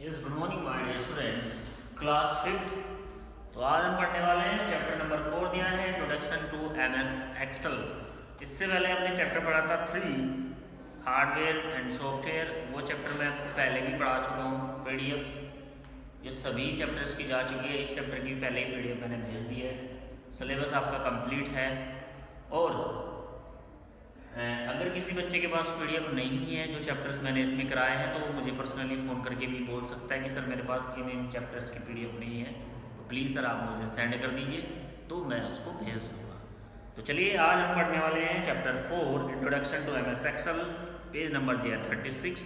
Yes, good morning my dear students. Class fifth. तो आज हम पढ़ने वाले हैं चैप्टर नंबर 4 दिया है इंट्रोडक्शन टू एमएस एक्सेल। इससे पहले हमने चैप्टर पढ़ा था 3 हार्डवेयर एंड सॉफ्टवेयर। वो चैप्टर मैं आपको पहले भी पढ़ा चुका हूँ। पीडीएफ ये सभी चैप्टर्स की जा चुकी है। इस चैप्टर की पहले ही पीडीएफ मैंने भेज दी है। सिलेबस आपका कंप्लीट है। और अगर किसी बच्चे के पास पीडीएफ नहीं है जो चैप्टर्स मैंने इसमें कराए हैं, तो वो मुझे पर्सनली फ़ोन करके भी बोल सकता है कि सर मेरे पास इन चैप्टर्स की पीडीएफ नहीं है, तो प्लीज़ सर आप मुझे सेंड कर दीजिए, तो मैं उसको भेज दूँगा। तो चलिए आज हम पढ़ने वाले हैं chapter 4 introduction to MS Excel. Page number दिया 36।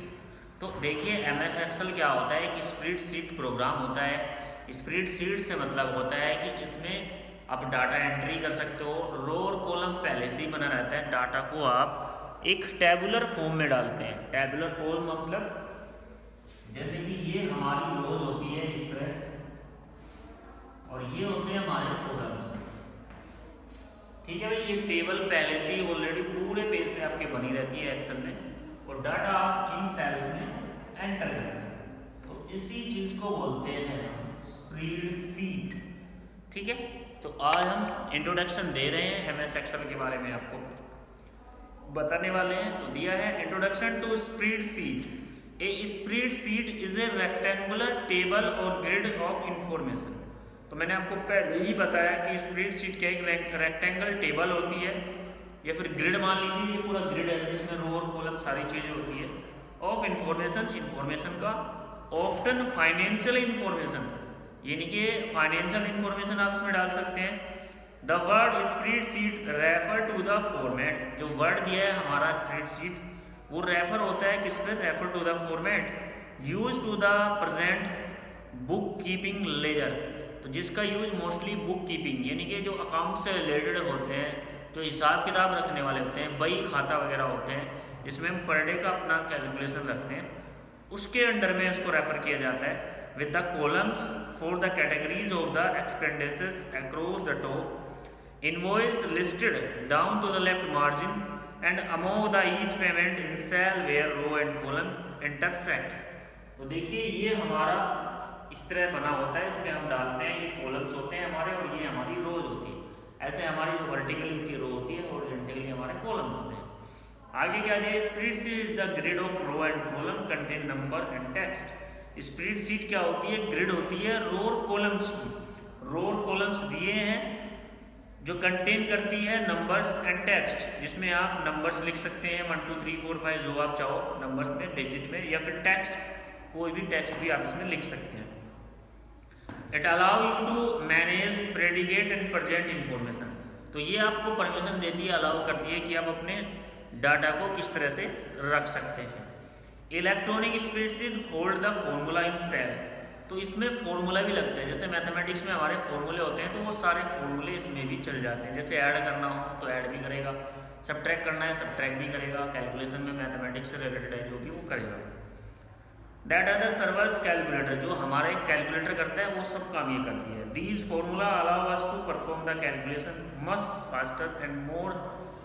तो देखिए एमएस एक्सेल क्या होता है कि स्प्रेडशीट प्रोग्राम होता है। स्प्रेडशीट से मतलब होता है कि इसमें आप डाटा एंट्री कर सकते हो। रो और कॉलम पहले से ही बना रहता है। डाटा को आप एक टेबुलर फॉर्म में डालते हैं। टेबुलर फॉर्म मतलब जैसे कि ये हमारी रोज होती है इस तरह, और ये होते हैं हमारे कॉलम्स। ठीक है भाई, ये टेबल पहले से ही ऑलरेडी पूरे पेज पे आपके बनी रहती है एक्सेल में, और डाटा आप इन सेल्स में एंटर करते हैं। तो इसी चीज को बोलते हैं स्प्रेडशीट। ठीक है, तो आज हम इंट्रोडक्शन दे रहे हैं एमएस एक्सेल के बारे में, आपको बताने वाले हैं। तो दिया है introduction to spreadsheet. A spreadsheet is a rectangular table और ग्रिड ऑफ इंफॉर्मेशन। तो मैंने आपको पहले ही बताया कि स्प्रेडशीट क्या एक रेक्टेंगल टेबल होती है, या फिर ग्रिड मान लीजिए, ये पूरा ग्रिड है जिसमें रो और कॉलम सारी चीजें होती है। ऑफ इंफॉर्मेशन का, ऑफ्टन फाइनेंशियल इंफॉर्मेशन, यानी कि फाइनेंशियल इंफॉर्मेशन आप इसमें डाल सकते हैं। The word spreadsheet refer to the format. जो वर्ड दिया है हमारा स्प्रेडशीट, वो रेफर होता है किस पे? Refer to the format use to the present book keeping ledger. तो जिसका यूज मोस्टली बुक कीपिंग, यानी कि जो अकाउंट से रिलेटेड होते हैं, जो हिसाब किताब रखने वाले होते हैं, बही खाता वगैरह होते हैं, जिसमें हम पर डे का अपना कैलकुलेशन रखते हैं, उसके अंडर में उसको रेफर किया जाता है। with the columns for the categories of the expenses across the top, invoice listed down to the left margin, and among the each payment in cell where row and column intersect। तो देखिए ये हमारा इस तरह बना होता है, इसमें हम डालते हैं, ये कॉलम्स होते हैं हमारे और ये हमारी रोज होती है। ऐसे हमारी जो वर्टिकली होती है रो होती है, हॉरिजॉन्टली हमारे कॉलम्स होते हैं। आगे क्या दिया? Spreadsheet is the grid of row and column contain number and text. Spreadsheet क्या होती है? ग्रिड होती है रो और कॉलम्स की। रो और कॉलम्स दिए हैं जो कंटेन करती है नंबर्स एंड टेक्स्ट, जिसमें आप नंबर्स लिख सकते हैं 1 2 3 4 5 जो आप चाहो नंबर्स में, डिजिट में, या फिर टेक्स्ट, कोई भी टेक्स्ट भी आप इसमें लिख सकते हैं। It allow you to manage predicate and present information. तो ये आपको परमिशन देती है, अलाउ करती है कि आप अपने डाटा को किस तरह से रख सकते हैं। Electronic spreadsheet hold the formula in cell. तो इसमें फॉर्मूला भी लगता है, जैसे मैथमेटिक्स में हमारे फॉर्मूले होते हैं, तो वो सारे फॉर्मूले इसमें भी चल जाते हैं। जैसे ऐड करना हो तो ऐड भी करेगा, सब्ट्रैक्ट करना है सब्ट्रैक्ट भी करेगा, कैलकुलेशन में मैथमेटिक्स से रिलेटेड है जो भी वो करेगा। That are the servers calculator, जो हमारे कैलकुलेटर करता है वो सब काम ये करती है। These formula allow us to perform the calculation much faster and more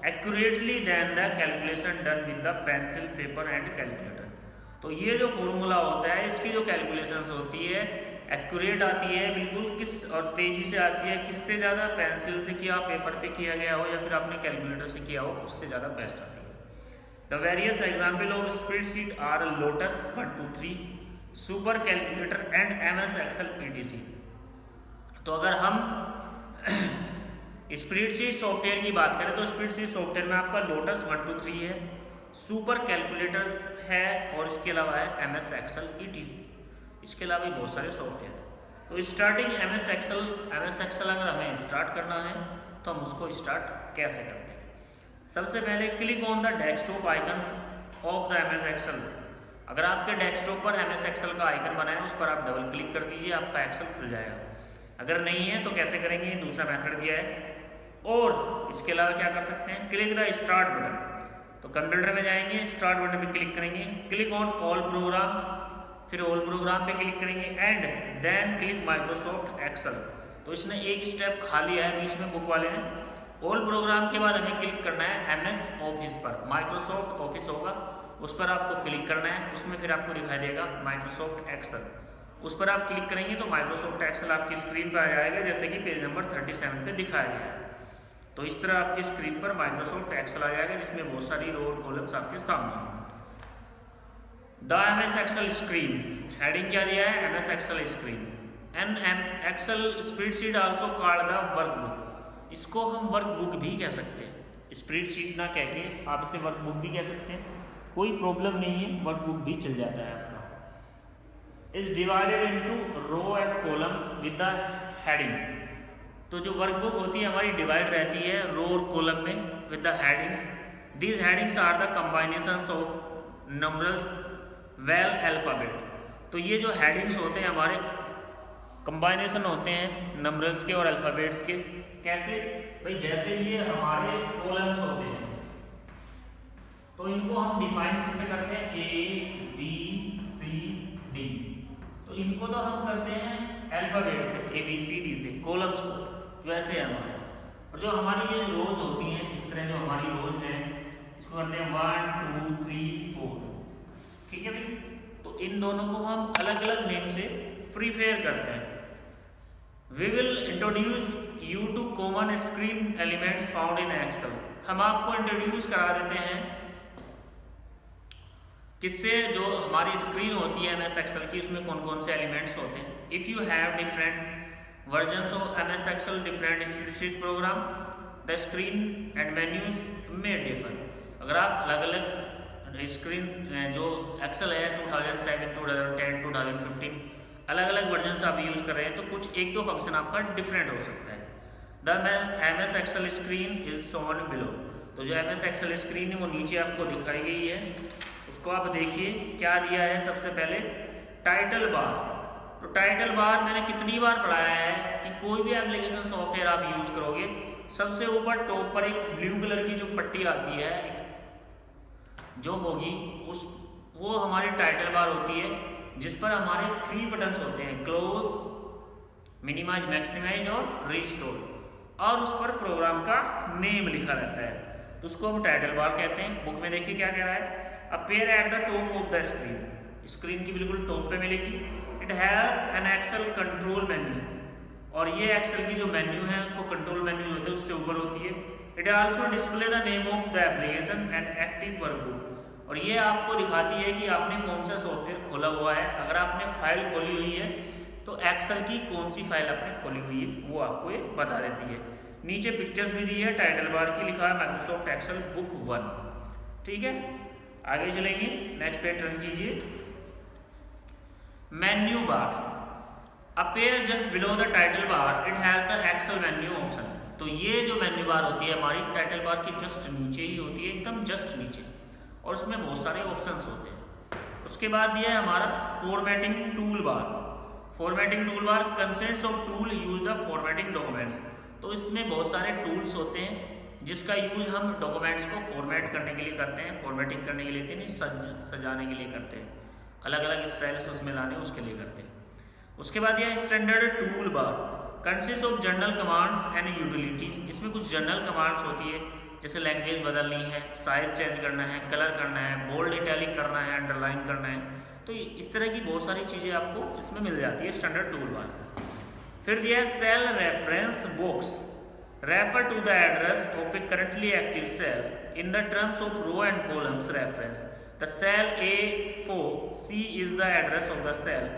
accurately than the calculation done with the pencil, paper and calculator. तो ये जो फॉर्मूला होता है, इसकी जो कैलकुलेशंस होती है एक्यूरेट आती है बिल्कुल, किस और तेजी से आती है, किससे ज़्यादा? पेंसिल से किया, पेपर पे किया गया हो, या फिर आपने कैलकुलेटर से किया हो, उससे ज़्यादा बेस्ट आती है। The various example of spreadsheet are Lotus 1 2 3, super calculator and MS Excel ETC। तो अगर हम स्प्रेडशीट सॉफ्टवेयर की बात करें तो स्प्रेडशीट सॉफ्टवेयर में आपका लोटस 1 2 3 है, सुपर कैलकुलेटर है, और इसके अलावा है एमएस एक्सेल ETC। इसके अलावा भी बहुत सारे सॉफ्टवेयर हैं। तो स्टार्टिंग एमएस एक्सेल अगर हमें स्टार्ट करना है तो हम उसको स्टार्ट कैसे करते हैं? सबसे पहले click on the desktop icon of the MS Excel. अगर आपके डेस्कटॉप पर एमएस एक्सेल का आइकन बना है, उस पर आप डबल क्लिक कर दीजिए, आपका एक्सेल खुल जाएगा। अगर नहीं है तो कैसे करेंगे? दूसरा मेथड दिया है। और इसके अलावा क्या कर सकते हैं? Click the start button. तो कंप्यूटर में जाएंगे, स्टार्ट बटन पे क्लिक करेंगे, क्लिक ऑन ऑल प्रोग्राम, फिर ऑल प्रोग्राम पे क्लिक करेंगे, and then click Microsoft Excel. तो इसने एक स्टेप खा लिया है बीच में बुक वाले ने। ऑल प्रोग्राम के बाद हमें क्लिक करना है MS ऑफिस पर, माइक्रोसॉफ्ट ऑफिस होगा उस पर आपको क्लिक करना है। उसमें फिर आपको दिखाई देगा माइक्रोसॉफ्ट एक्सेल, उस पर आप क्लिक करेंगे तो माइक्रोसॉफ्ट एक्सेल आपकी स्क्रीन पर आ जाएगा, जैसे कि पेज नंबर 37 पे दिखाया गया है। तो इस तरह आपकी स्क्रीन पर माइक्रोसॉफ्ट एक्सेल आ जाएगा, जिसमें बहुत सारी रो और कॉलम्स आपके सामने। The MS Excel screen, heading क्या दिया है, MS Excel screen. An Excel spreadsheet also called the workbook, इसको हम वर्कबुक भी कह सकते हैं, स्प्रेडशीट ना कह के आप इसे वर्कबुक भी कह सकते हैं, कोई प्रॉब्लम नहीं है, वर्कबुक भी चल जाता है आपका। Is divided into row and columns with the heading, तो जो वर्कबुक होती है हमारी डिवाइड रहती है रो और कॉलम में with the headings. These headings are the combinations of numbers well alphabet, तो ये जो हेडिंग्स होते हैं हमारे कम्बाइनेशन होते हैं नंबर्स के और अल्फाबेट्स के। कैसे भाई, जैसे ये हमारे कॉलम्स होते हैं तो इनको हम डिफाइन किससे करते हैं, ए बी सी डी, तो इनको तो हम करते हैं अल्फाबेट से, ए बी सी डी से, कॉलम्स को जो ऐसे है हमारे। और जो हमारी ये रोज होती हैं, इस तरह जो हमारी रोज है इसको करते हैं 1 2 3 4, ठीक है भाई। तो इन दोनों को हम अलग अलग नेम से प्रीफेयर करते हैं। We will introduce you to common screen elements found in Excel, हम आपको इंट्रोड्यूस करा देते हैं किससे, जो हमारी स्क्रीन होती है एमएस एक्सेल की, उसमें कौन कौन से एलिमेंट्स होते हैं। If you have different versions of MS Excel different spreadsheet program, the screen and menus may differ, अगर आप अलग अलग स्क्रीन जो एक्सेल है 2007 2010 2015 अलग अलग वर्जन आप यूज कर रहे हैं तो कुछ एक दो फंक्शन आपका डिफरेंट हो सकता है। The MS Excel screen is shown below, तो जो एमएस एक्सेल स्क्रीन है वो नीचे आपको दिखाई गई है, उसको आप देखिए क्या दिया है। सबसे पहले टाइटल बार, तो टाइटल बार मैंने कितनी बार पढ़ाया है कि कोई भी एप्लीकेशन सॉफ्टवेयर आप यूज करोगे सबसे ऊपर टॉप पर एक ब्लू कलर की जो पट्टी आती है जो होगी उस वो हमारी टाइटल बार होती है, जिस पर हमारे 3 बटन्स होते हैं, क्लोज, मिनिमाइज, मैक्सिमाइज और रिस्टोर, और उस पर प्रोग्राम का नेम लिखा रहता है, तो उसको हम टाइटल बार कहते हैं। बुक में देखिए क्या कह रहा है, appear at the top of the screen, screen की बिल्कुल टॉप पे मिलेगी। It has an Excel control menu, और ये एक्सेल की जो मेन्यू है उसको कंट्रोल मेन्यू होते हैं उससे ऊपर होती है। It also display the name of the application and active workbook, और ये आपको दिखाती है कि आपने कौन सा सॉफ्टवेयर खोला हुआ है। अगर आपने फाइल खोली हुई है तो एक्सेल की कौन सी फाइल आपने खोली हुई है वो आपको ये बता देती है। नीचे पिक्चर्स भी दी है टाइटल बार की, लिखा है माइक्रोसॉफ्ट एक्सेल बुक 1, ठीक है। आगे चलेंगे, नेक्स्ट पेज टर्न कीजिए। Menu bar appear just below the title bar, it has the Excel menu option, तो ये जो मेन्यू बार होती है हमारी टाइटल बार की जस्ट नीचे ही होती है, एकदम जस्ट नीचे, और उसमें बहुत सारे ऑप्शंस होते हैं। उसके बाद दिया है हमारा formatting tool bar. Formatting tool bar consists of tool use the formatting documents, तो इसमें बहुत सारे टूल्स होते हैं जिसका यूज हम डॉक्यूमेंट्स को फॉर्मेट करने के लिए करते हैं, फॉर्मेटिंग करने के लिए नहीं, सजाने के लिए करते हैं, अलग अलग स्टाइल्स उसमें लाने उसके लिए करते हैं। उसके बाद यह standard tool bar consist of general commands and utilities, इसमें कुछ जनरल कमांड्स होती है जैसे लैंग्वेज बदलनी है, साइज चेंज करना है, कलर करना है, बोल्ड इटैलिक करना है, अंडरलाइन करना है, तो इस तरह की बहुत सारी चीज़ें आपको इसमें मिल जाती है स्टैंडर्ड टूल बार। फिर दिया है cell reference box, refer to the address of a currently active cell in the terms of row and columns reference, the cell A4C is the address of the cell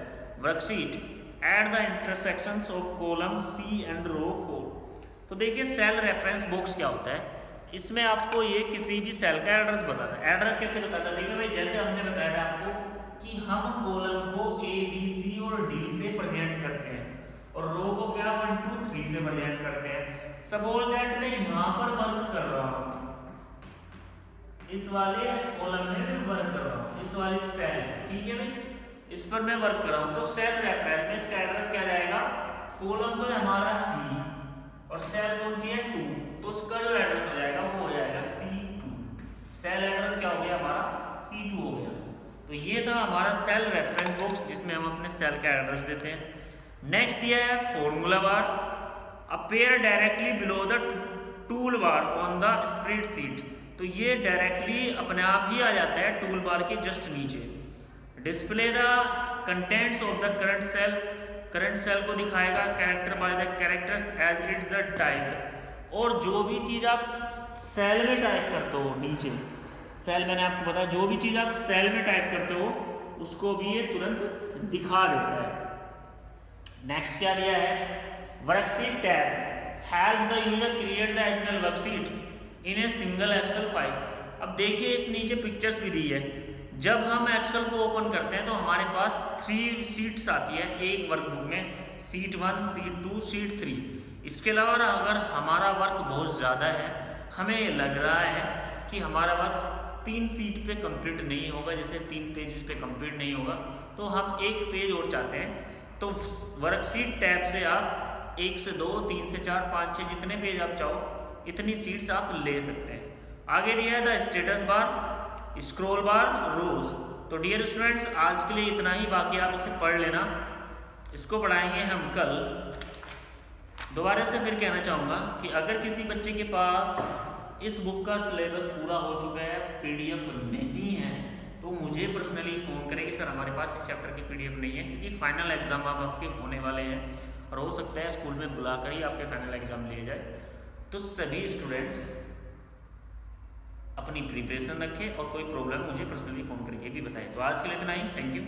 worksheet at the intersections of column C and row 4। तो देखिए cell reference box क्या होता है, इसमें आपको ये किसी भी सेल का एड्रेस बताता है। एड्रेस कैसे बताता है, देखिए भाई जैसे हमने बताया था आपको कि हम कॉलम को A B C और D से प्रेजेंट करते हैं और रो को क्या 1 2 3 से प्रेजेंट करते हैं। सपोज दैट मैं यहाँ पर वर्क कर रहा हूँ, इस वाले कॉलम में मैं वर्क कर रहा हूँ, इस वाले सेल, ठीक है भाई, इस पर मैं वर्क कर रहा हूँ, तो सेल रेफरेंस में इसका एड्रेस क्या जाएगा, कॉलम तो है हमारा C और सेल कौन सी है 2, तो उसका जो एड्रेस हो जाएगा वो हो जाएगा C2। सेल एड्रेस क्या हो गया हमारा C2 हो गया। तो ये था हमारा सेल रेफरेंस बॉक्स जिसमें हम अपने सेल का एड्रेस देते हैं। नेक्स्ट दिया है formula bar, appear directly below the tool bar on the spreadsheet, तो ये डायरेक्टली अपने आप ही आ जाता है टूल बार के जस्ट नीचे। Display the contents of the current cell को दिखाएगा character by the characters as it's the type. और जो भी चीज आप सेल में टाइप करते हो नीचे, सेल मैंने आपको बताया, जो भी चीज आप सेल में टाइप करते हो उसको भी ये तुरंत दिखा देता है। नेक्स्ट क्या दिया है, worksheet tabs help the user create the additional worksheet in a single Excel file. अब देखिए इस नीचे पिक्चर्स भी दी है। जब हम एक्सेल को ओपन करते हैं तो हमारे पास 3 शीट्स आती है एक वर्कबुक में, शीट 1, शीट 2, शीट 3। इसके अलावा अगर हमारा वर्क बहुत ज़्यादा है, हमें लग रहा है कि हमारा वर्क 3 शीट पे कंप्लीट नहीं होगा, जैसे 3 पेजेस पे कंप्लीट नहीं होगा, तो हम एक पेज और चाहते हैं, तो वर्कशीट टैब से आप 1 से 2, 3 से 4, 5, 6 जितने पेज आप चाहो इतनी शीट्स आप ले सकते हैं। आगे दिया है the status bar, scroll bar, rows. तो डियर स्टूडेंट्स आज के लिए इतना ही, बाकी आप इसे पढ़ लेना। इसको पढ़ाएंगे हम कल। दोबारा से फिर कहना चाहूँगा कि अगर किसी बच्चे के पास इस बुक का सिलेबस पूरा हो चुका है, पीडीएफ नहीं है, तो मुझे पर्सनली फ़ोन करें कि सर हमारे पास इस चैप्टर की पीडीएफ नहीं है, क्योंकि फाइनल एग्जाम अब आपके होने वाले हैं और हो सकता है स्कूल में बुलाकर ही आपके फाइनल एग्जाम लिए जाए। तो सभी स्टूडेंट्स अपनी प्रिपरेशन रखें और कोई प्रॉब्लम मुझे पर्सनली फ़ोन करके भी बताएं। तो आज के लिए इतना ही, थैंक यू।